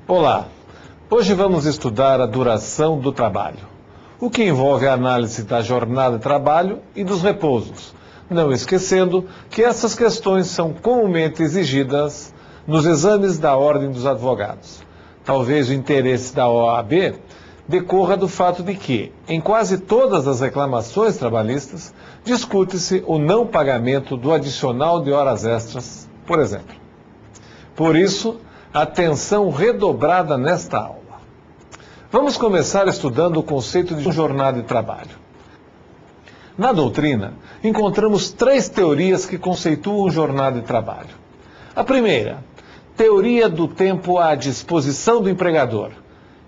Olá, hoje vamos estudar a duração do trabalho, o que envolve a análise da jornada de trabalho e dos repousos, não esquecendo que essas questões são comumente exigidas nos exames da Ordem dos Advogados. Talvez o interesse da OAB decorra do fato de que, em quase todas as reclamações trabalhistas, discute-se o não pagamento do adicional de horas extras, por exemplo. Por isso, atenção redobrada nesta aula. Vamos começar estudando o conceito de jornada de trabalho. Na doutrina, encontramos três teorias que conceituam jornada de trabalho. A primeira, teoria do tempo à disposição do empregador,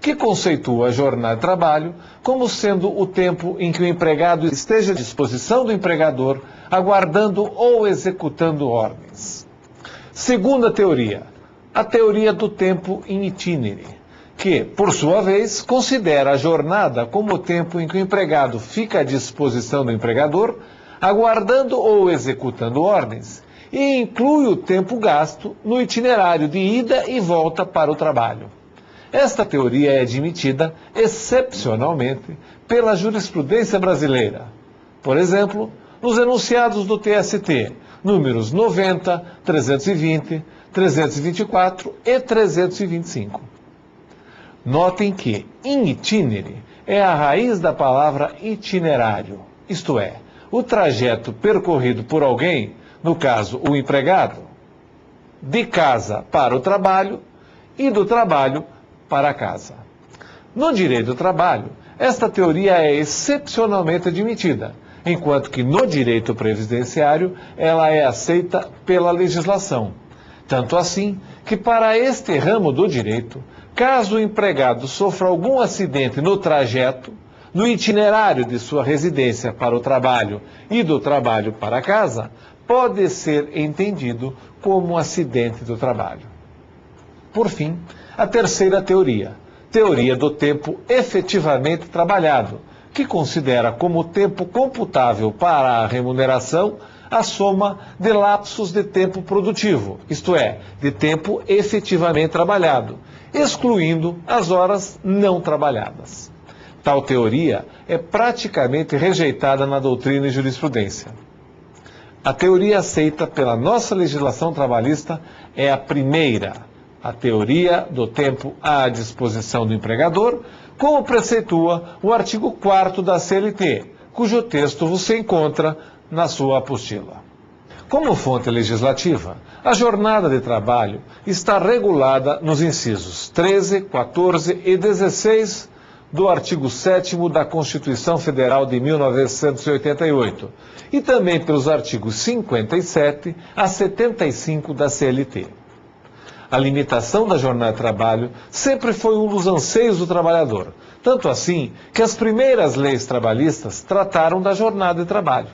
que conceitua a jornada de trabalho como sendo o tempo em que o empregado esteja à disposição do empregador, aguardando ou executando ordens. Segunda teoria, a teoria do tempo in itinere, que, por sua vez, considera a jornada como o tempo em que o empregado fica à disposição do empregador, aguardando ou executando ordens, e inclui o tempo gasto no itinerário de ida e volta para o trabalho. Esta teoria é admitida, excepcionalmente, pela jurisprudência brasileira. Por exemplo, nos enunciados do TST, números 90, 320, 324 e 325. Notem que in itinere é a raiz da palavra itinerário, isto é, o trajeto percorrido por alguém, no caso o empregado, de casa para o trabalho e do trabalho para casa. No direito do trabalho, esta teoria é excepcionalmente admitida, enquanto que no direito previdenciário ela é aceita pela legislação. Tanto assim que para este ramo do direito, caso o empregado sofra algum acidente no trajeto, no itinerário de sua residência para o trabalho e do trabalho para casa, pode ser entendido como um acidente do trabalho. Por fim, a terceira teoria, teoria do tempo efetivamente trabalhado, que considera como tempo computável para a remuneração a soma de lapsos de tempo produtivo, isto é, de tempo efetivamente trabalhado, excluindo as horas não trabalhadas. Tal teoria é praticamente rejeitada na doutrina e jurisprudência. A teoria aceita pela nossa legislação trabalhista é a primeira, a teoria do tempo à disposição do empregador, como preceitua o artigo 4º da CLT, cujo texto você encontra na sua apostila. Como fonte legislativa, a jornada de trabalho está regulada nos incisos 13, 14 e 16 do artigo 7º da Constituição Federal de 1988 e também pelos artigos 57 a 75 da CLT. A limitação da jornada de trabalho sempre foi um dos anseios do trabalhador, tanto assim que as primeiras leis trabalhistas trataram da jornada de trabalho.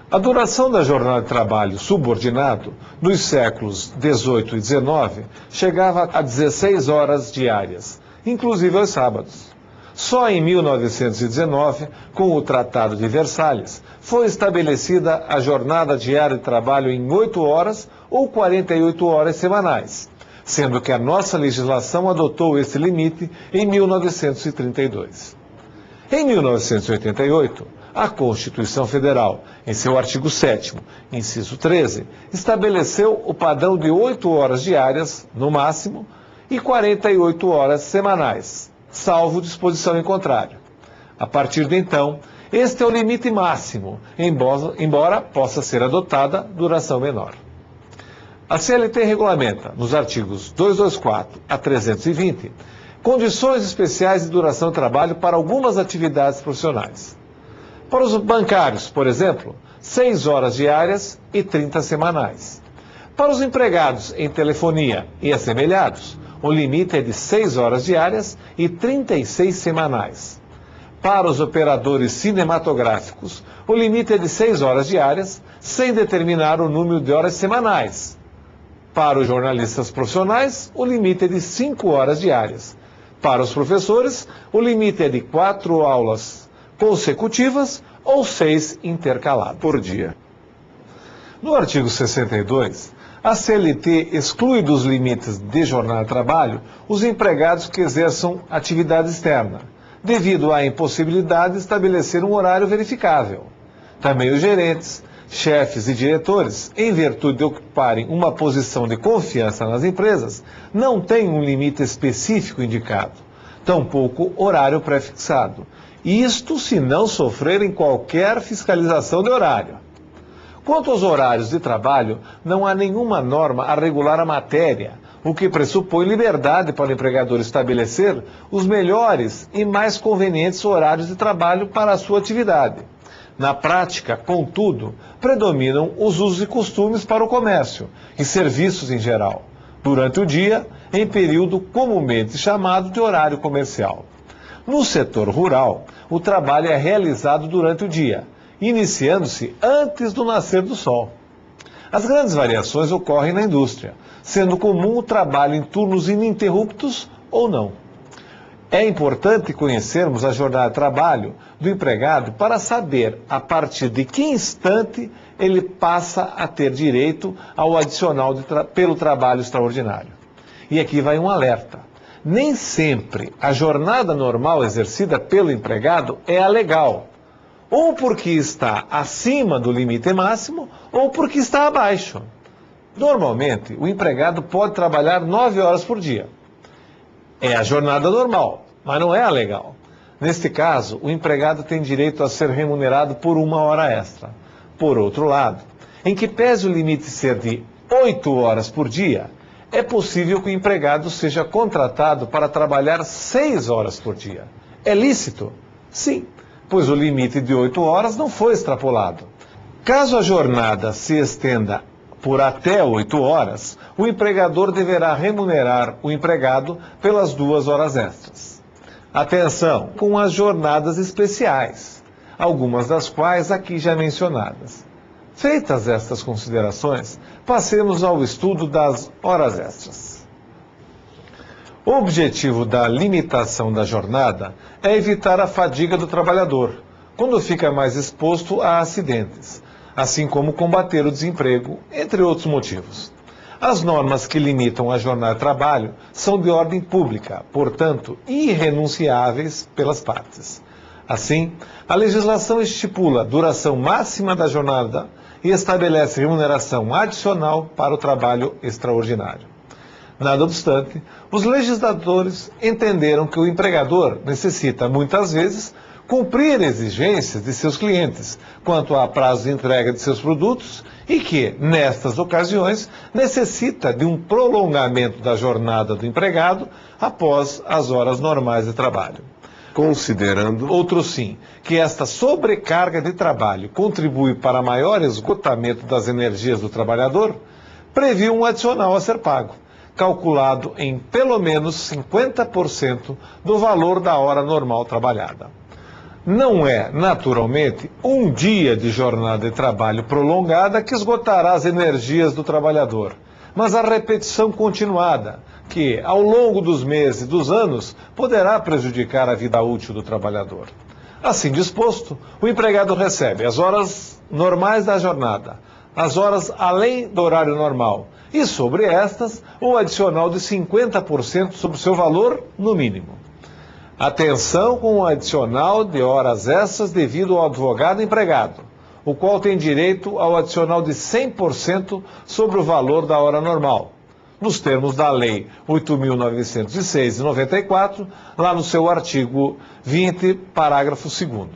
A duração da jornada de trabalho subordinado, nos séculos XVIII e XIX, chegava a 16 horas diárias, inclusive aos sábados. Só em 1919, com o Tratado de Versalhes, foi estabelecida a jornada diária de trabalho em 8 horas ou 48 horas semanais, sendo que a nossa legislação adotou esse limite em 1932. Em 1988, a Constituição Federal, em seu artigo 7º, inciso 13, estabeleceu o padrão de 8 horas diárias, no máximo, e 48 horas semanais, salvo disposição em contrário. A partir de então, este é o limite máximo, embora possa ser adotada duração menor. A CLT regulamenta, nos artigos 224 a 320, condições especiais de duração de trabalho para algumas atividades profissionais. Para os bancários, por exemplo, 6 horas diárias e 30 semanais. Para os empregados em telefonia e assemelhados, o limite é de 6 horas diárias e 36 semanais. Para os operadores cinematográficos, o limite é de 6 horas diárias, sem determinar o número de horas semanais. Para os jornalistas profissionais, o limite é de 5 horas diárias. Para os professores, o limite é de 4 aulas consecutivas ou 6 intercaladas por dia. No artigo 62, A CLT exclui dos limites de jornada de trabalho os empregados que exerçam atividade externa, devido à impossibilidade de estabelecer um horário verificável. Também os gerentes, chefes e diretores, em virtude de ocuparem uma posição de confiança nas empresas, não têm um limite específico indicado, tampouco horário pré-fixado. Isto se não sofrerem qualquer fiscalização de horário. Quanto aos horários de trabalho, não há nenhuma norma a regular a matéria, o que pressupõe liberdade para o empregador estabelecer os melhores e mais convenientes horários de trabalho para a sua atividade. Na prática, contudo, predominam os usos e costumes para o comércio e serviços em geral, durante o dia, em período comumente chamado de horário comercial. No setor rural, o trabalho é realizado durante o dia, iniciando-se antes do nascer do sol. As grandes variações ocorrem na indústria, sendo comum o trabalho em turnos ininterruptos ou não. É importante conhecermos a jornada de trabalho do empregado para saber a partir de que instante ele passa a ter direito ao adicional pelo trabalho extraordinário. E aqui vai um alerta. Nem sempre a jornada normal exercida pelo empregado é a legal, ou porque está acima do limite máximo, ou porque está abaixo. Normalmente, o empregado pode trabalhar 9 horas por dia. É a jornada normal, mas não é a legal. Neste caso, o empregado tem direito a ser remunerado por 1 hora extra. Por outro lado, em que pese o limite ser de 8 horas por dia, é possível que o empregado seja contratado para trabalhar 6 horas por dia. É lícito? Sim, pois o limite de 8 horas não foi extrapolado. Caso a jornada se estenda por até 8 horas, o empregador deverá remunerar o empregado pelas 2 horas extras. Atenção com as jornadas especiais, algumas das quais aqui já mencionadas. Feitas estas considerações, passemos ao estudo das horas extras. O objetivo da limitação da jornada é evitar a fadiga do trabalhador, quando fica mais exposto a acidentes, assim como combater o desemprego, entre outros motivos. As normas que limitam a jornada de trabalho são de ordem pública, portanto, irrenunciáveis pelas partes. Assim, a legislação estipula duração máxima da jornada e estabelece remuneração adicional para o trabalho extraordinário. Nada obstante, os legisladores entenderam que o empregador necessita, muitas vezes, cumprir exigências de seus clientes quanto a prazo de entrega de seus produtos e que, nestas ocasiões, necessita de um prolongamento da jornada do empregado após as horas normais de trabalho. Considerando, outro sim, que esta sobrecarga de trabalho contribui para maior esgotamento das energias do trabalhador, previu um adicional a ser pago, calculado em pelo menos 50% do valor da hora normal trabalhada. Não é, naturalmente, um dia de jornada de trabalho prolongada que esgotará as energias do trabalhador, mas a repetição continuada, que, ao longo dos meses e dos anos, poderá prejudicar a vida útil do trabalhador. Assim disposto, o empregado recebe as horas normais da jornada, as horas além do horário normal, e sobre estas, o adicional de 50% sobre o seu valor, no mínimo. Atenção com o adicional de horas extras devido ao advogado empregado, o qual tem direito ao adicional de 100% sobre o valor da hora normal, nos termos da Lei 8.906 de 94, lá no seu artigo 20, parágrafo 2º.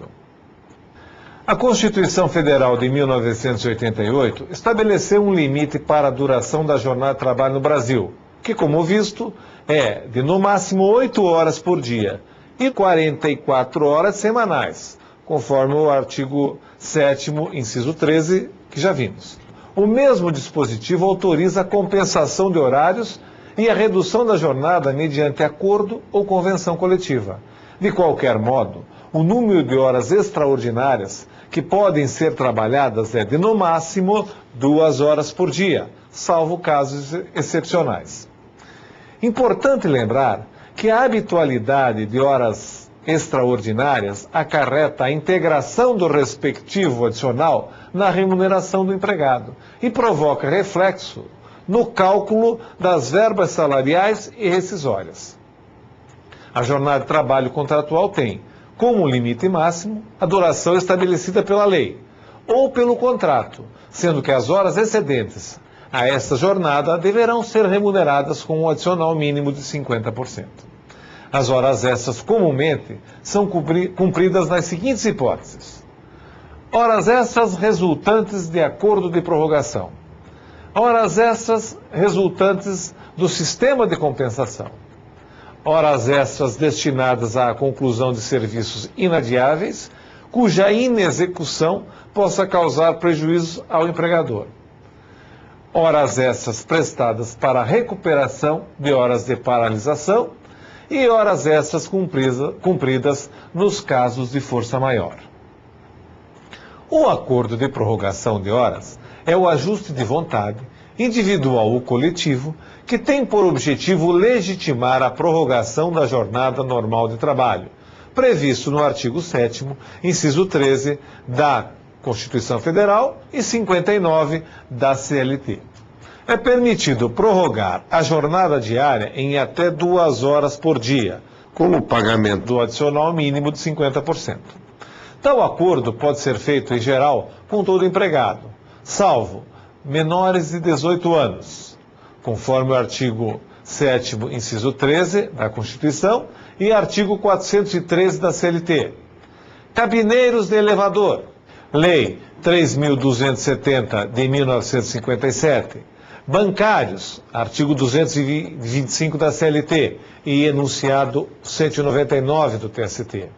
A Constituição Federal de 1988 estabeleceu um limite para a duração da jornada de trabalho no Brasil, que, como visto, é de no máximo 8 horas por dia e 44 horas semanais, conforme o artigo 7º, inciso 13, que já vimos. O mesmo dispositivo autoriza a compensação de horários e a redução da jornada mediante acordo ou convenção coletiva. De qualquer modo, o número de horas extraordinárias que podem ser trabalhadas é de no máximo 2 horas por dia, salvo casos excepcionais. Importante lembrar que a habitualidade de horas extraordinárias acarreta a integração do respectivo adicional na remuneração do empregado e provoca reflexo no cálculo das verbas salariais e rescisórias. A jornada de trabalho contratual tem, como limite máximo, a duração estabelecida pela lei ou pelo contrato, sendo que as horas excedentes a esta jornada deverão ser remuneradas com um adicional mínimo de 50%. As horas extras comumente são cumpridas nas seguintes hipóteses: horas extras resultantes de acordo de prorrogação, horas extras resultantes do sistema de compensação, horas extras destinadas à conclusão de serviços inadiáveis, cuja inexecução possa causar prejuízo ao empregador, horas extras prestadas para a recuperação de horas de paralisação e horas extras cumpridas nos casos de força maior. O acordo de prorrogação de horas é o ajuste de vontade, individual ou coletivo, que tem por objetivo legitimar a prorrogação da jornada normal de trabalho, previsto no artigo 7º, inciso 13 da Constituição Federal e 59 da CLT. É permitido prorrogar a jornada diária em até 2 horas por dia, com o pagamento do adicional mínimo de 50%. Tal acordo pode ser feito, em geral, com todo empregado, salvo menores de 18 anos, conforme o artigo 7º, inciso 13 da Constituição e artigo 413 da CLT. Cabineiros de elevador, Lei 3.270 de 1957. Bancários, artigo 225 da CLT e enunciado 199 do TST.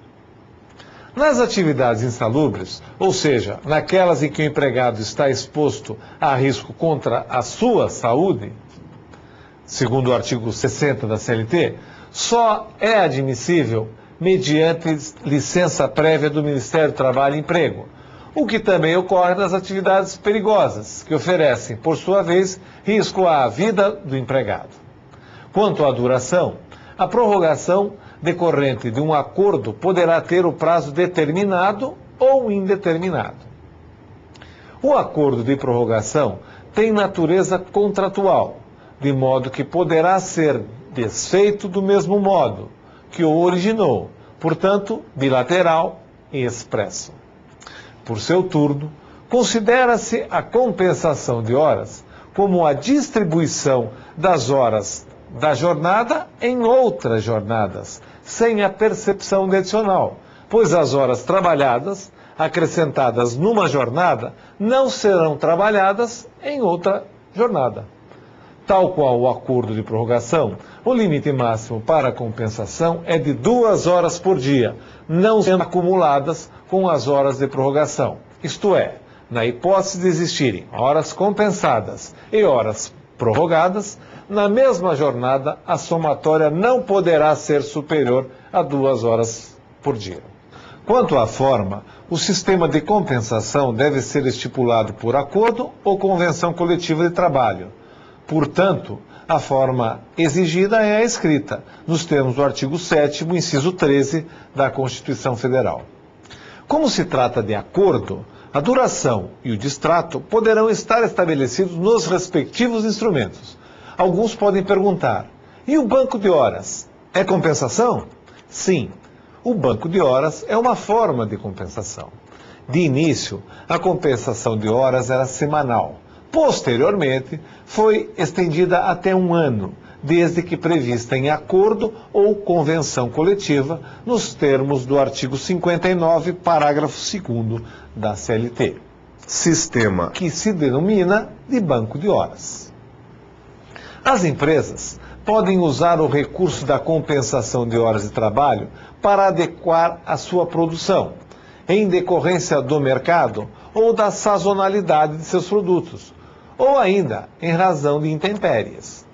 Nas atividades insalubres, ou seja, naquelas em que o empregado está exposto a risco contra a sua saúde, segundo o artigo 60 da CLT, só é admissível mediante licença prévia do Ministério do Trabalho e Emprego, o que também ocorre nas atividades perigosas, que oferecem, por sua vez, risco à vida do empregado. Quanto à duração, a prorrogação decorrente de um acordo poderá ter o prazo determinado ou indeterminado. O acordo de prorrogação tem natureza contratual, de modo que poderá ser desfeito do mesmo modo que o originou, portanto, bilateral e expresso. Por seu turno, considera-se a compensação de horas como a distribuição das horas da jornada em outras jornadas, sem a percepção de adicional, pois as horas trabalhadas, acrescentadas numa jornada, não serão trabalhadas em outra jornada. Tal qual o acordo de prorrogação, o limite máximo para a compensação é de 2 horas por dia, não sendo acumuladas com as horas de prorrogação. Isto é, na hipótese de existirem horas compensadas e horas prorrogadas, na mesma jornada, a somatória não poderá ser superior a 2 horas por dia. Quanto à forma, o sistema de compensação deve ser estipulado por acordo ou convenção coletiva de trabalho. Portanto, a forma exigida é a escrita, nos termos do artigo 7º, inciso 13 da Constituição Federal. Como se trata de acordo, a duração e o distrato poderão estar estabelecidos nos respectivos instrumentos. Alguns podem perguntar: e o banco de horas? É compensação? Sim, o banco de horas é uma forma de compensação. De início, a compensação de horas era semanal. Posteriormente, foi estendida até 1 ano, desde que prevista em acordo ou convenção coletiva, nos termos do artigo 59, parágrafo 2º da CLT. Sistema que se denomina de banco de horas. As empresas podem usar o recurso da compensação de horas de trabalho para adequar a sua produção, em decorrência do mercado ou da sazonalidade de seus produtos, ou ainda em razão de intempéries.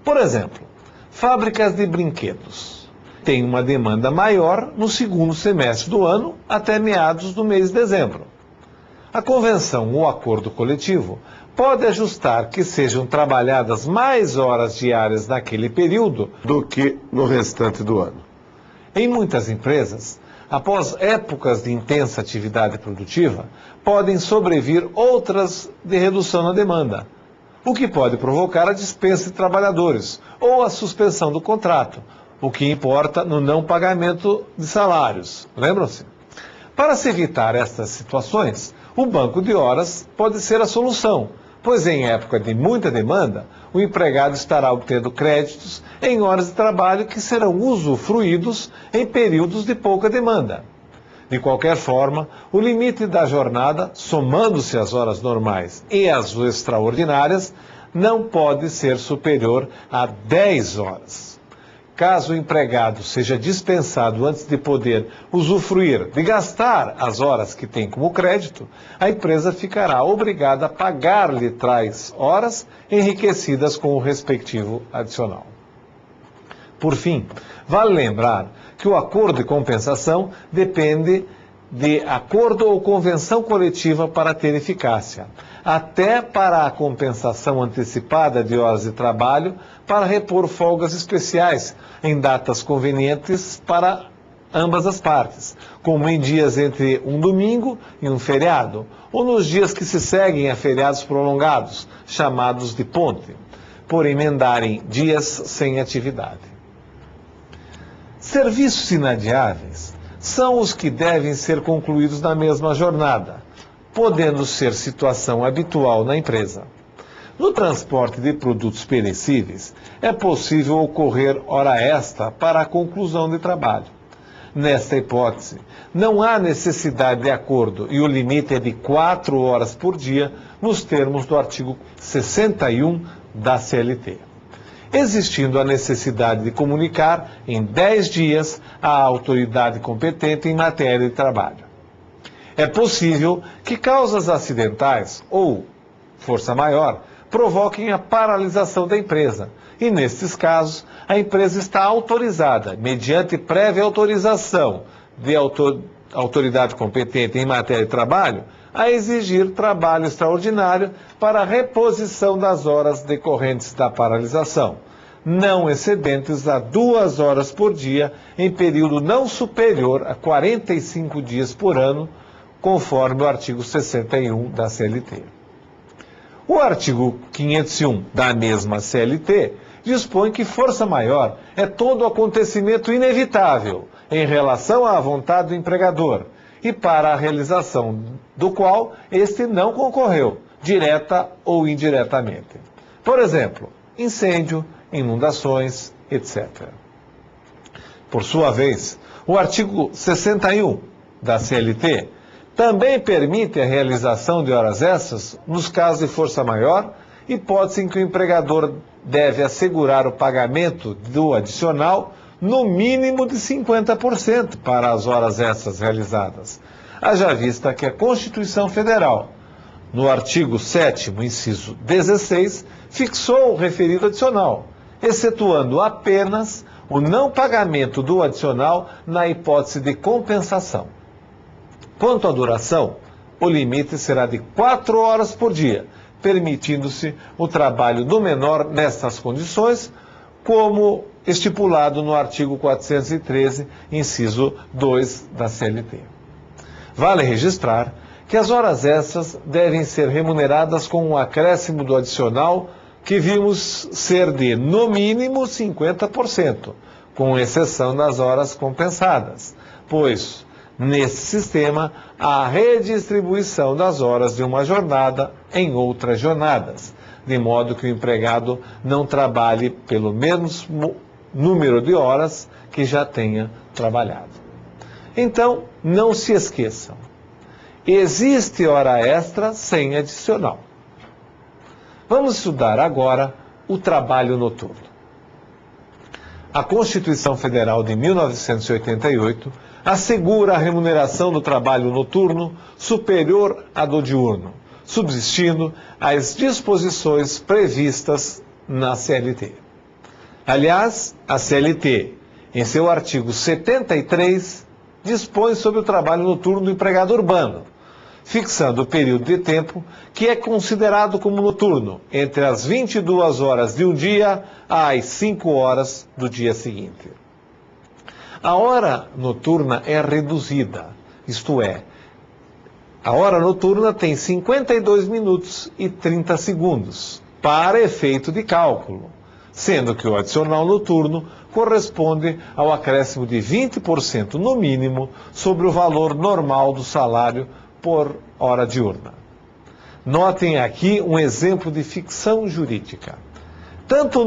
Por exemplo, fábricas de brinquedos têm uma demanda maior no segundo semestre do ano até meados do mês de dezembro. A convenção ou acordo coletivo pode ajustar que sejam trabalhadas mais horas diárias naquele período do que no restante do ano. Em muitas empresas, após épocas de intensa atividade produtiva, podem sobrevir outras de redução na demanda, o que pode provocar a dispensa de trabalhadores ou a suspensão do contrato, o que importa no não pagamento de salários. Lembram-se? Para se evitar estas situações, o banco de horas pode ser a solução, pois em época de muita demanda, o empregado estará obtendo créditos em horas de trabalho que serão usufruídos em períodos de pouca demanda. De qualquer forma, o limite da jornada, somando-se às horas normais e às extraordinárias, não pode ser superior a 10 horas. Caso o empregado seja dispensado antes de poder usufruir, de gastar as horas que tem como crédito, a empresa ficará obrigada a pagar-lhe tais horas enriquecidas com o respectivo adicional. Por fim, vale lembrar que o acordo de compensação depende de acordo ou convenção coletiva para ter eficácia, até para a compensação antecipada de horas de trabalho para repor folgas especiais em datas convenientes para ambas as partes, como em dias entre um domingo e um feriado, ou nos dias que se seguem a feriados prolongados, chamados de ponte, por emendarem dias sem atividade. Serviços inadiáveis são os que devem ser concluídos na mesma jornada, podendo ser situação habitual na empresa. No transporte de produtos perecíveis, é possível ocorrer hora extra para a conclusão de trabalho. Nesta hipótese, não há necessidade de acordo e o limite é de 4 horas por dia, nos termos do artigo 61 da CLT. Existindo a necessidade de comunicar em 10 dias à autoridade competente em matéria de trabalho. É possível que causas acidentais ou força maior provoquem a paralisação da empresa, e nestes casos a empresa está autorizada, mediante prévia autorização de autoridade competente em matéria de trabalho, a exigir trabalho extraordinário para a reposição das horas decorrentes da paralisação, não excedentes a 2 horas por dia, em período não superior a 45 dias por ano, conforme o artigo 61 da CLT. O artigo 501 da mesma CLT dispõe que força maior é todo acontecimento inevitável em relação à vontade do empregador e para a realização do qual este não concorreu, direta ou indiretamente. Por exemplo, incêndio, inundações, etc. Por sua vez, o artigo 61 da CLT também permite a realização de horas extras nos casos de força maior, hipótese em que o empregador deve assegurar o pagamento do adicional no mínimo de 50% para as horas extras realizadas. Haja vista que a Constituição Federal, no artigo 7º, inciso 16, fixou o referido adicional, excetuando apenas o não pagamento do adicional na hipótese de compensação. Quanto à duração, o limite será de 4 horas por dia, permitindo-se o trabalho do menor nestas condições, como estipulado no artigo 413, inciso 2 da CLT. Vale registrar que as horas extras devem ser remuneradas com um acréscimo do adicional que vimos ser de, no mínimo, 50%, com exceção das horas compensadas, pois, nesse sistema, há redistribuição das horas de uma jornada em outras jornadas, de modo que o empregado não trabalhe pelo mesmo número de horas que já tenha trabalhado. Então, não se esqueçam, existe hora extra sem adicional. Vamos estudar agora o trabalho noturno. A Constituição Federal de 1988 assegura a remuneração do trabalho noturno superior à do diurno, subsistindo às disposições previstas na CLT. Aliás, a CLT, em seu artigo 73, dispõe sobre o trabalho noturno do empregado urbano, fixando o período de tempo que é considerado como noturno, entre as 22 horas de um dia às 5 horas do dia seguinte. A hora noturna é reduzida, isto é, a hora noturna tem 52 minutos e 30 segundos, para efeito de cálculo, sendo que o adicional noturno corresponde ao acréscimo de 20% no mínimo sobre o valor normal do salário por hora diurna. Notem aqui um exemplo de ficção jurídica. Tanto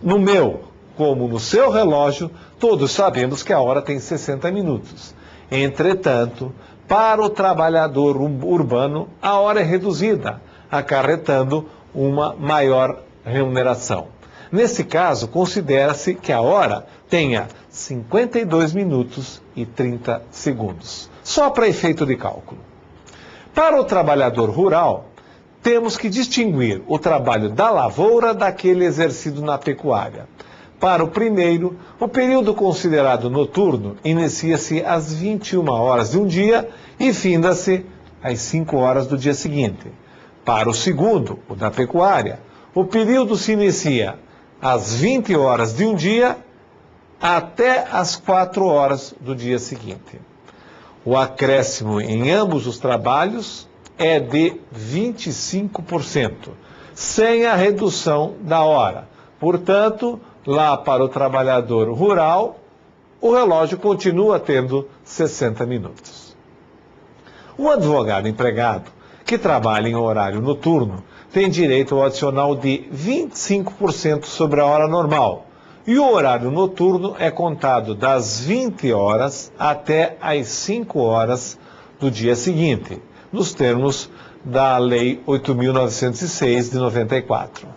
no meu como no seu relógio, todos sabemos que a hora tem 60 minutos. Entretanto, para o trabalhador urbano, a hora é reduzida, acarretando uma maior remuneração. Nesse caso, considera-se que a hora tenha 52 minutos e 30 segundos, só para efeito de cálculo. Para o trabalhador rural, temos que distinguir o trabalho da lavoura daquele exercido na pecuária. Para o primeiro, o período considerado noturno inicia-se às 21 horas de um dia e finda-se às 5 horas do dia seguinte. Para o segundo, o da pecuária, o período se inicia às 20 horas de um dia até às 4 horas do dia seguinte. O acréscimo em ambos os trabalhos é de 25%, sem a redução da hora. Portanto, lá para o trabalhador rural, o relógio continua tendo 60 minutos. O advogado empregado que trabalha em horário noturno tem direito ao adicional de 25% sobre a hora normal, e o horário noturno é contado das 20 horas até as 5 horas do dia seguinte, nos termos da Lei 8.906 de 94.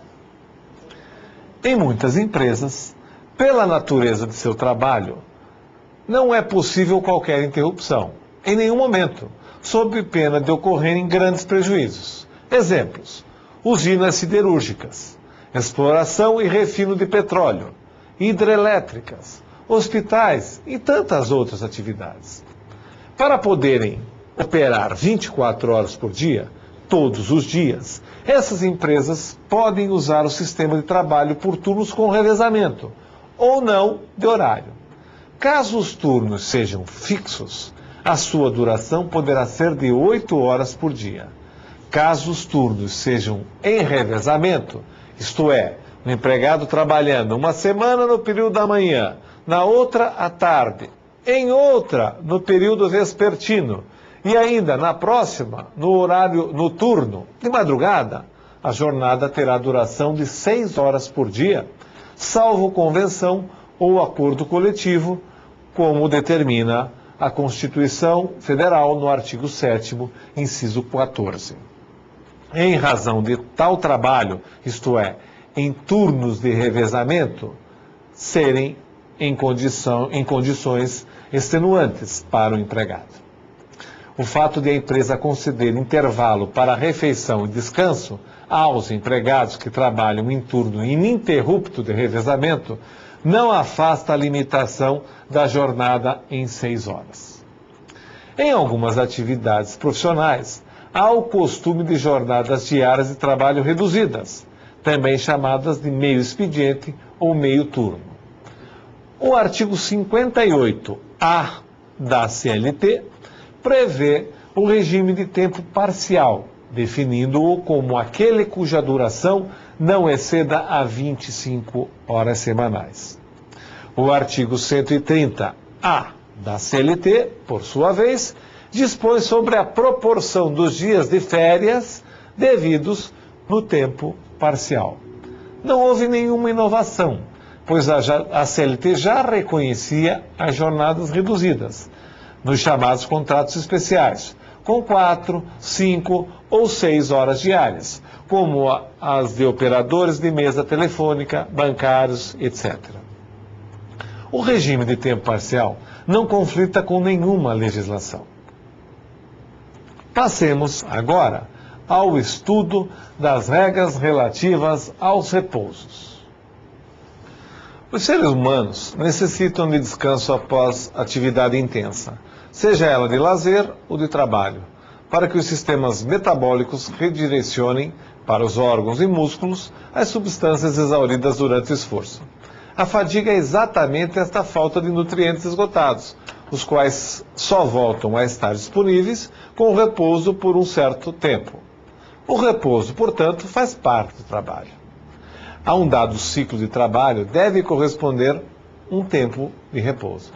Em muitas empresas, pela natureza de seu trabalho, não é possível qualquer interrupção, em nenhum momento, sob pena de ocorrerem grandes prejuízos. Exemplos: usinas siderúrgicas, exploração e refino de petróleo, hidrelétricas, hospitais e tantas outras atividades. Para poderem operar 24 horas por dia, todos os dias, essas empresas podem usar o sistema de trabalho por turnos com revezamento, ou não de horário. Caso os turnos sejam fixos, a sua duração poderá ser de 8 horas por dia. Caso os turnos sejam em revezamento, isto é, o empregado trabalhando uma semana no período da manhã, na outra à tarde, em outra no período vespertino, e ainda na próxima, no horário noturno, de madrugada, a jornada terá duração de 6 horas por dia, salvo convenção ou acordo coletivo, como determina a Constituição Federal no artigo 7º, inciso 14. Em razão de tal trabalho, isto é, em turnos de revezamento, serem em condições extenuantes para o empregado. O fato de a empresa conceder intervalo para refeição e descanso aos empregados que trabalham em turno ininterrupto de revezamento não afasta a limitação da jornada em 6 horas. Em algumas atividades profissionais, há o costume de jornadas diárias de trabalho reduzidas, também chamadas de meio expediente ou meio turno. O artigo 58-A da CLT prevê o regime de tempo parcial, definindo-o como aquele cuja duração não exceda a 25 horas semanais. O artigo 130-A da CLT, por sua vez, dispõe sobre a proporção dos dias de férias devidos no tempo parcial. Não houve nenhuma inovação, pois a CLT já reconhecia as jornadas reduzidas, nos chamados contratos especiais, com 4, 5 ou 6 horas diárias, como as de operadores de mesa telefônica, bancários, etc. O regime de tempo parcial não conflita com nenhuma legislação. Passemos agora ao estudo das regras relativas aos repousos. Os seres humanos necessitam de descanso após atividade intensa, seja ela de lazer ou de trabalho, para que os sistemas metabólicos redirecionem para os órgãos e músculos as substâncias exauridas durante o esforço. A fadiga é exatamente esta falta de nutrientes esgotados, os quais só voltam a estar disponíveis com o repouso por um certo tempo. O repouso, portanto, faz parte do trabalho. A um dado ciclo de trabalho deve corresponder um tempo de repouso.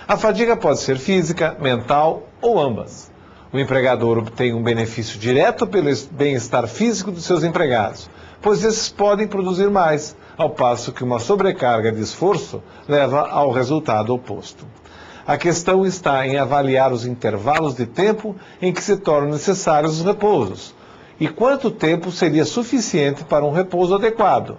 A fadiga pode ser física, mental ou ambas. O empregador obtém um benefício direto pelo bem-estar físico dos seus empregados, pois esses podem produzir mais, ao passo que uma sobrecarga de esforço leva ao resultado oposto. A questão está em avaliar os intervalos de tempo em que se tornam necessários os repousos e quanto tempo seria suficiente para um repouso adequado.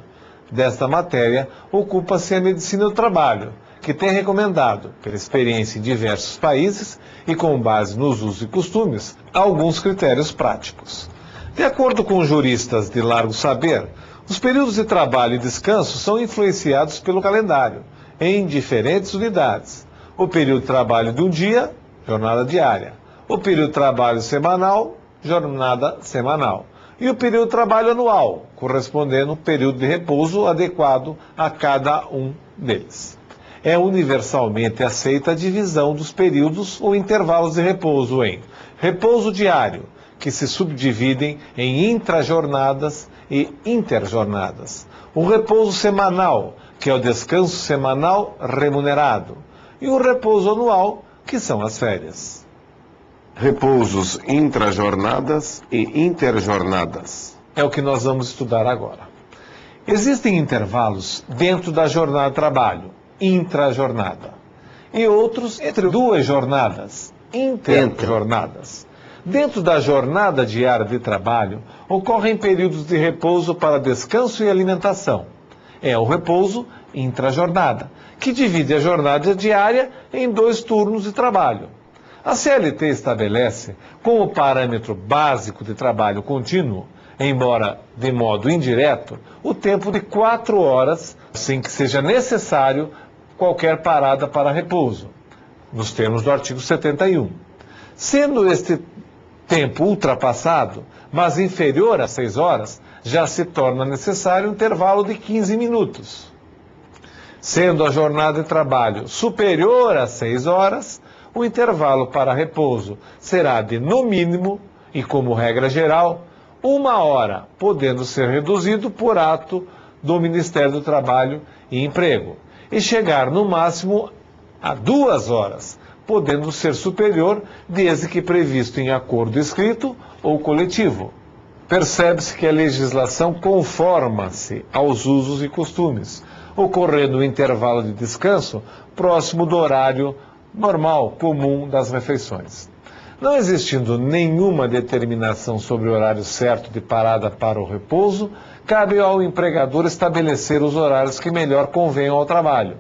Desta matéria, ocupa-se a medicina do trabalho, que tem recomendado, pela experiência em diversos países e com base nos usos e costumes, alguns critérios práticos. De acordo com juristas de largo saber, os períodos de trabalho e descanso são influenciados pelo calendário, em diferentes unidades. O período de trabalho de um dia, jornada diária. O período de trabalho semanal, jornada semanal. E o período de trabalho anual, correspondendo ao período de repouso adequado a cada um deles. É universalmente aceita a divisão dos períodos ou intervalos de repouso em repouso diário, que se subdividem em intrajornadas e interjornadas. O repouso semanal, que é o descanso semanal remunerado. E o repouso anual, que são as férias. Repousos intrajornadas e interjornadas. É o que nós vamos estudar agora. Existem intervalos dentro da jornada de trabalho, intrajornada, e outros entre duas jornadas, interjornadas. Dentro da jornada diária de trabalho, ocorrem períodos de repouso para descanso e alimentação. É o repouso intrajornada, que divide a jornada diária em 2 turnos de trabalho. A CLT estabelece como parâmetro básico de trabalho contínuo, embora de modo indireto, o tempo de 4 horas, sem que seja necessário qualquer parada para repouso, nos termos do artigo 71. Sendo este tempo ultrapassado, mas inferior a 6 horas, já se torna necessário um intervalo de 15 minutos. Sendo a jornada de trabalho superior a 6 horas, o intervalo para repouso será de, no mínimo, e como regra geral, 1 hora, podendo ser reduzido por ato do Ministério do Trabalho e Emprego, e chegar no máximo a 2 horas, podendo ser superior desde que previsto em acordo escrito ou coletivo. Percebe-se que a legislação conforma-se aos usos e costumes, ocorrendo um intervalo de descanso próximo do horário normal, comum das refeições. Não existindo nenhuma determinação sobre o horário certo de parada para o repouso, cabe ao empregador estabelecer os horários que melhor convenham ao trabalho.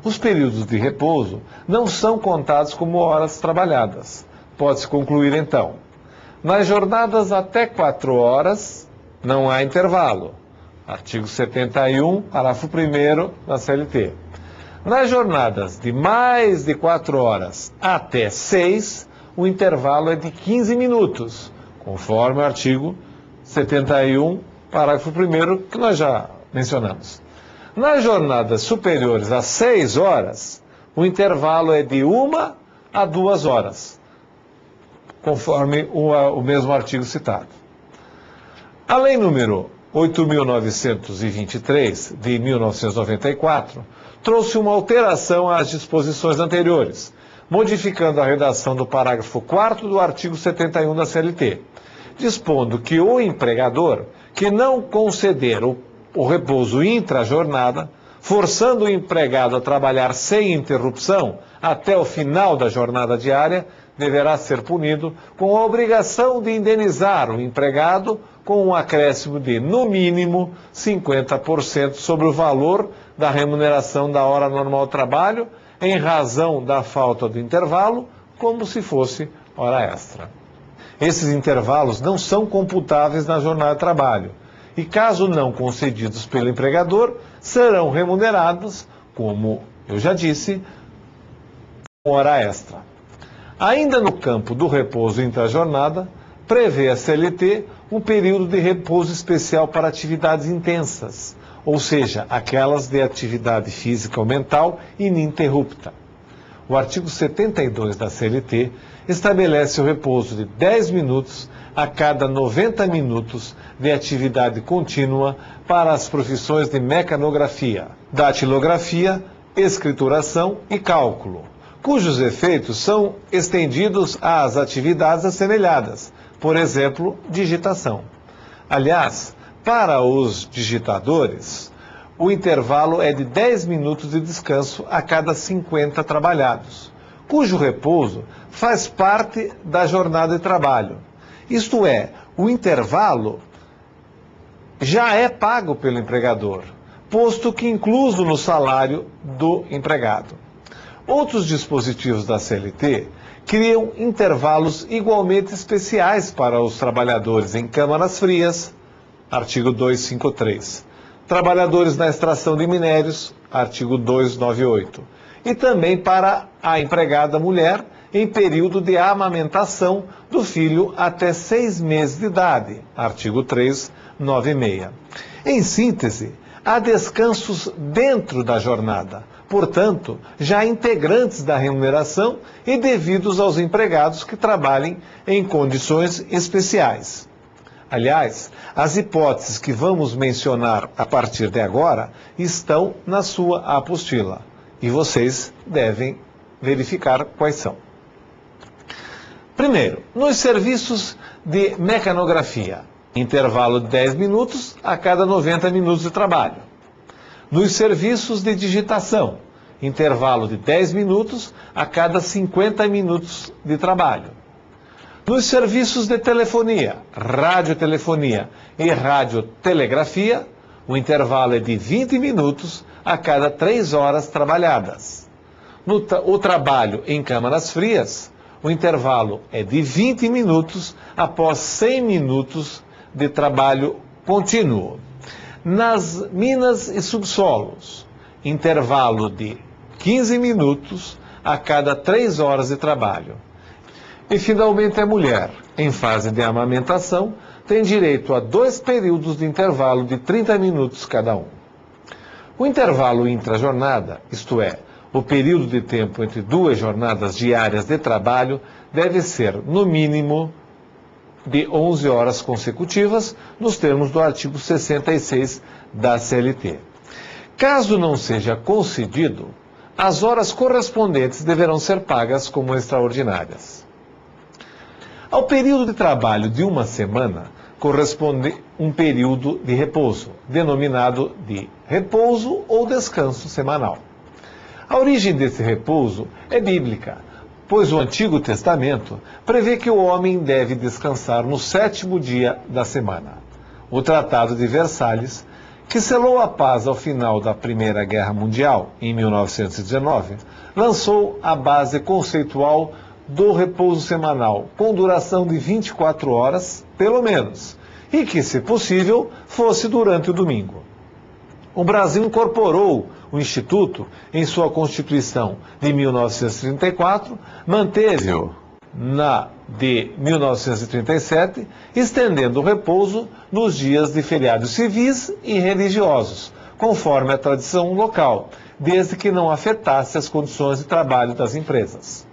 Os períodos de repouso não são contados como horas trabalhadas. Pode-se concluir, então, nas jornadas até 4 horas, não há intervalo. Artigo 71, parágrafo 1º da CLT. Nas jornadas de mais de 4 horas até 6, o intervalo é de 15 minutos, conforme o artigo 71, parágrafo 1º, que nós já mencionamos. Nas jornadas superiores a 6 horas, o intervalo é de 1 a 2 horas, conforme o mesmo artigo citado. A lei número 8.923, de 1994, trouxe uma alteração às disposições anteriores, modificando a redação do parágrafo 4º do artigo 71 da CLT, dispondo que o empregador que não conceder o repouso intrajornada, forçando o empregado a trabalhar sem interrupção até o final da jornada diária, deverá ser punido com a obrigação de indenizar o empregado com um acréscimo de, no mínimo, 50% sobre o valor da remuneração da hora normal de trabalho, em razão da falta do intervalo, como se fosse hora extra. Esses intervalos não são computáveis na jornada de trabalho e, caso não concedidos pelo empregador, serão remunerados, como eu já disse, com hora extra. Ainda no campo do repouso intrajornada, prevê a CLT um período de repouso especial para atividades intensas, ou seja, aquelas de atividade física ou mental ininterrupta. O artigo 72 da CLT estabelece o repouso de 10 minutos a cada 90 minutos de atividade contínua para as profissões de mecanografia, datilografia, escrituração e cálculo, cujos efeitos são estendidos às atividades assemelhadas, por exemplo, digitação. Aliás, para os digitadores, o intervalo é de 10 minutos de descanso a cada 50 trabalhados, cujo repouso faz parte da jornada de trabalho. Isto é, o intervalo já é pago pelo empregador, posto que incluso no salário do empregado. Outros dispositivos da CLT criam intervalos igualmente especiais para os trabalhadores em câmaras frias, artigo 253. Trabalhadores na extração de minérios, artigo 298. E também para a empregada mulher em período de amamentação do filho até 6 meses de idade, artigo 396. Em síntese, há descansos dentro da jornada, portanto, já integrantes da remuneração e devidos aos empregados que trabalhem em condições especiais. Aliás, as hipóteses que vamos mencionar a partir de agora estão na sua apostila e vocês devem verificar quais são. Primeiro, nos serviços de mecanografia, intervalo de 10 minutos a cada 90 minutos de trabalho. Nos serviços de digitação, intervalo de 10 minutos a cada 50 minutos de trabalho. Nos serviços de telefonia, radiotelefonia e radiotelegrafia, o intervalo é de 20 minutos a cada 3 horas trabalhadas. O trabalho em câmaras frias, o intervalo é de 20 minutos após 100 minutos de trabalho contínuo. Nas minas e subsolos, intervalo de 15 minutos a cada 3 horas de trabalho. E, finalmente, a mulher, em fase de amamentação, tem direito a 2 períodos de intervalo de 30 minutos cada um. O intervalo intrajornada, isto é, o período de tempo entre 2 jornadas diárias de trabalho, deve ser, no mínimo, de 11 horas consecutivas, nos termos do artigo 66 da CLT. Caso não seja concedido, as horas correspondentes deverão ser pagas como extraordinárias. Ao período de trabalho de uma semana, corresponde um período de repouso, denominado de repouso ou descanso semanal. A origem desse repouso é bíblica, pois o Antigo Testamento prevê que o homem deve descansar no 7º dia da semana. O Tratado de Versalhes, que selou a paz ao final da Primeira Guerra Mundial, em 1919, lançou a base conceitual do repouso semanal, com duração de 24 horas, pelo menos, e que, se possível, fosse durante o domingo. O Brasil incorporou o Instituto em sua Constituição de 1934, manteve-o na de 1937, estendendo o repouso nos dias de feriados civis e religiosos, conforme a tradição local, desde que não afetasse as condições de trabalho das empresas.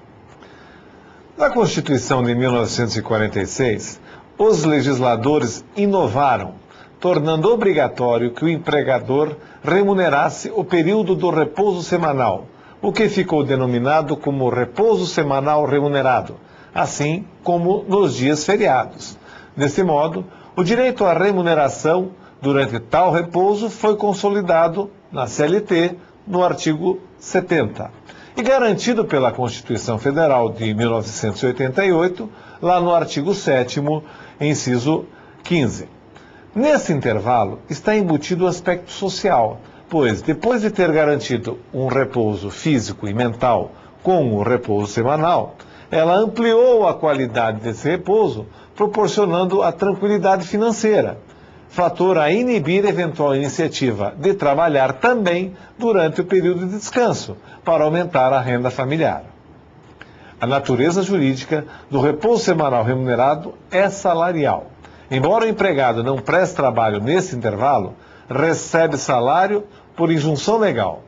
Na Constituição de 1946, os legisladores inovaram, tornando obrigatório que o empregador remunerasse o período do repouso semanal, o que ficou denominado como repouso semanal remunerado, assim como nos dias feriados. Desse modo, o direito à remuneração durante tal repouso foi consolidado na CLT no artigo 70 e garantido pela Constituição Federal de 1988, lá no artigo 7º, inciso 15. Nesse intervalo está embutido o aspecto social, pois, depois de ter garantido um repouso físico e mental com o repouso semanal, ela ampliou a qualidade desse repouso, proporcionando a tranquilidade financeira, fator a inibir eventual iniciativa de trabalhar também durante o período de descanso, para aumentar a renda familiar. A natureza jurídica do repouso semanal remunerado é salarial. Embora o empregado não preste trabalho nesse intervalo, recebe salário por injunção legal.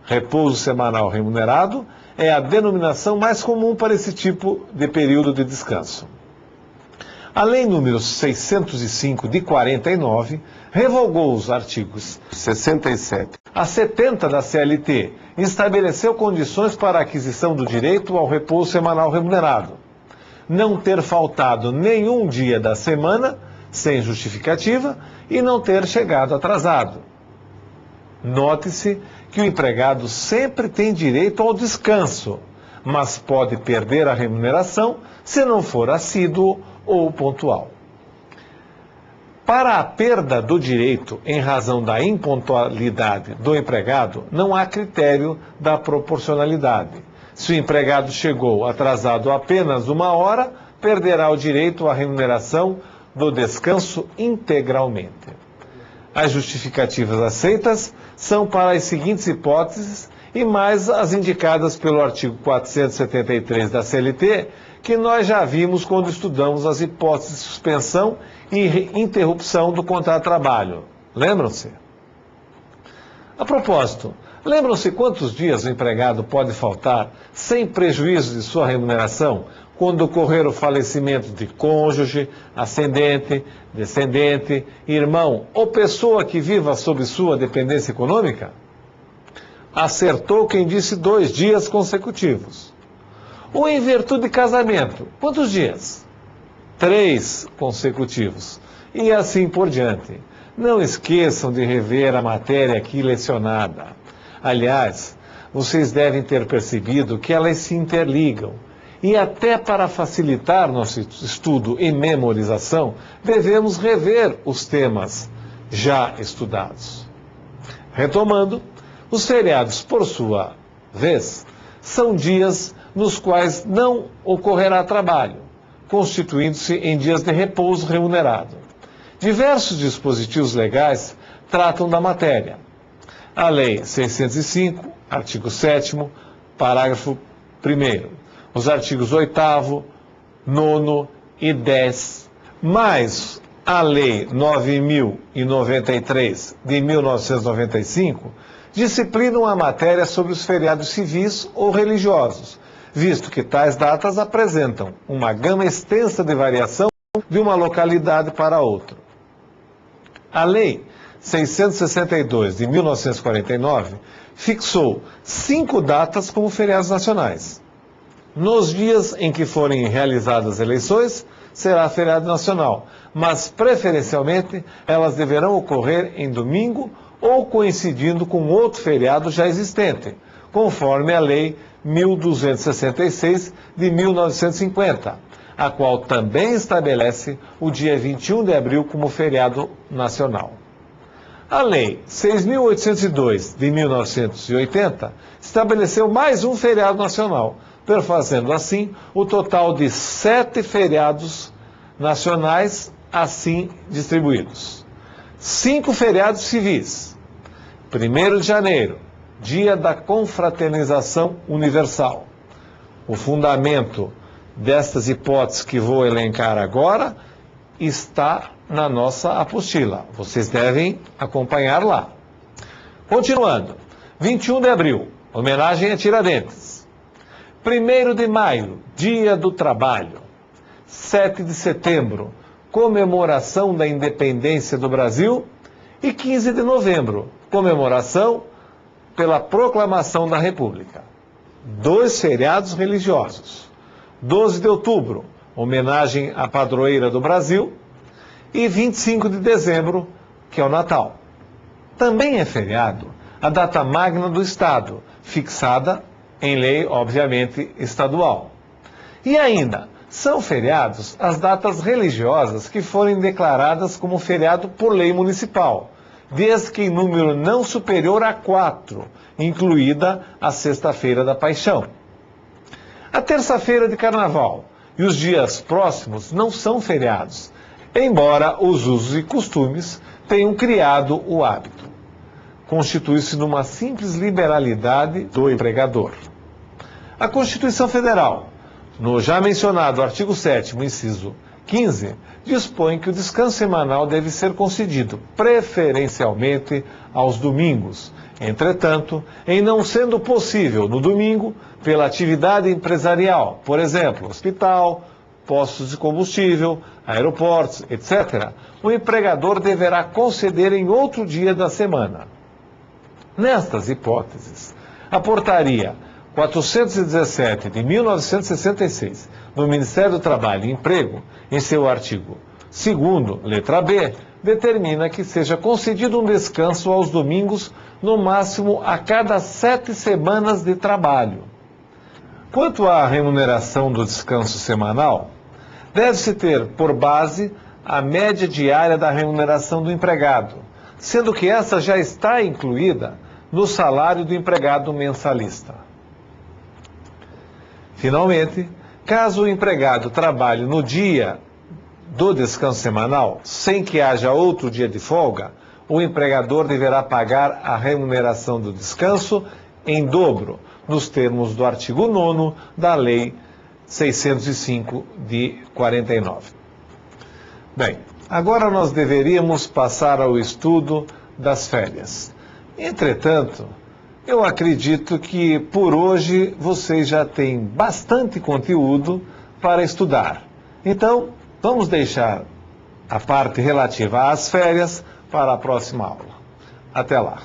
Repouso semanal remunerado é a denominação mais comum para esse tipo de período de descanso. A Lei número 605 de 49 revogou os artigos 67. a 70 da CLT e estabeleceu condições para a aquisição do direito ao repouso semanal remunerado. Não ter faltado nenhum dia da semana sem justificativa e não ter chegado atrasado. Note-se que o empregado sempre tem direito ao descanso, mas pode perder a remuneração se não for assíduo ou pontual. Para a perda do direito em razão da impontualidade do empregado, não há critério da proporcionalidade. Se o empregado chegou atrasado apenas 1 hora, perderá o direito à remuneração do descanso integralmente. As justificativas aceitas são para as seguintes hipóteses e mais as indicadas pelo artigo 473 da CLT, que nós já vimos quando estudamos as hipóteses de suspensão e interrupção do contrato de trabalho. Lembram-se? A propósito, lembram-se quantos dias o empregado pode faltar sem prejuízo de sua remuneração quando ocorrer o falecimento de cônjuge, ascendente, descendente, irmão ou pessoa que viva sob sua dependência econômica? Acertou quem disse 2 dias consecutivos. Ou em virtude de casamento, quantos dias? 3 consecutivos. E assim por diante. Não esqueçam de rever a matéria aqui lecionada. Aliás, vocês devem ter percebido que elas se interligam. E até para facilitar nosso estudo e memorização, devemos rever os temas já estudados. Retomando, os feriados, por sua vez, são dias nos quais não ocorrerá trabalho, constituindo-se em dias de repouso remunerado. Diversos dispositivos legais tratam da matéria. A Lei 605, artigo 7º, parágrafo 1º, os artigos 8º, 9º e 10º, mais a Lei 9.093 de 1995, disciplinam a matéria sobre os feriados civis ou religiosos, visto que tais datas apresentam uma gama extensa de variação de uma localidade para outra. A Lei 662 de 1949 fixou 5 datas como feriados nacionais. Nos dias em que forem realizadas eleições, será feriado nacional, mas preferencialmente elas deverão ocorrer em domingo ou coincidindo com outro feriado já existente, conforme a Lei 1266 de 1950, a qual também estabelece o dia 21 de abril como feriado nacional. A Lei 6.802 de 1980 estabeleceu mais um feriado nacional, perfazendo assim o total de 7 feriados nacionais assim distribuídos. 5 feriados civis. 1º de janeiro, Dia da Confraternização Universal. O fundamento destas hipóteses que vou elencar agora está na nossa apostila. Vocês devem acompanhar lá. Continuando. 21 de abril, homenagem a Tiradentes. 1º de maio, Dia do Trabalho. 7 de setembro, comemoração da independência do Brasil. E 15 de novembro, comemoração pela proclamação da República. 2 feriados religiosos. 12 de outubro, homenagem à padroeira do Brasil. E 25 de dezembro, que é o Natal. Também é feriado a data magna do Estado, fixada em lei, obviamente, estadual. E ainda, são feriados as datas religiosas que forem declaradas como feriado por lei municipal, desde que em número não superior a 4, incluída a Sexta-feira da Paixão. A Terça-feira de Carnaval e os dias próximos não são feriados, embora os usos e costumes tenham criado o hábito. Constitui-se numa simples liberalidade do empregador. A Constituição Federal, no já mencionado artigo 7º, inciso 15 dispõe que o descanso semanal deve ser concedido preferencialmente aos domingos. Entretanto, em não sendo possível no domingo, pela atividade empresarial, por exemplo, hospital, postos de combustível, aeroportos, etc., o empregador deverá conceder em outro dia da semana. Nestas hipóteses, a portaria 417 de 1966 do Ministério do Trabalho e Emprego, em seu artigo 2º, letra B, determina que seja concedido um descanso aos domingos, no máximo a cada 7 semanas de trabalho. Quanto à remuneração do descanso semanal, deve-se ter por base a média diária da remuneração do empregado, sendo que essa já está incluída no salário do empregado mensalista. Finalmente, caso o empregado trabalhe no dia do descanso semanal, sem que haja outro dia de folga, o empregador deverá pagar a remuneração do descanso em dobro, nos termos do artigo 9º da Lei 605 de 49. Bem, agora nós deveríamos passar ao estudo das férias. Entretanto, eu acredito que por hoje vocês já têm bastante conteúdo para estudar. Então, vamos deixar a parte relativa às férias para a próxima aula. Até lá!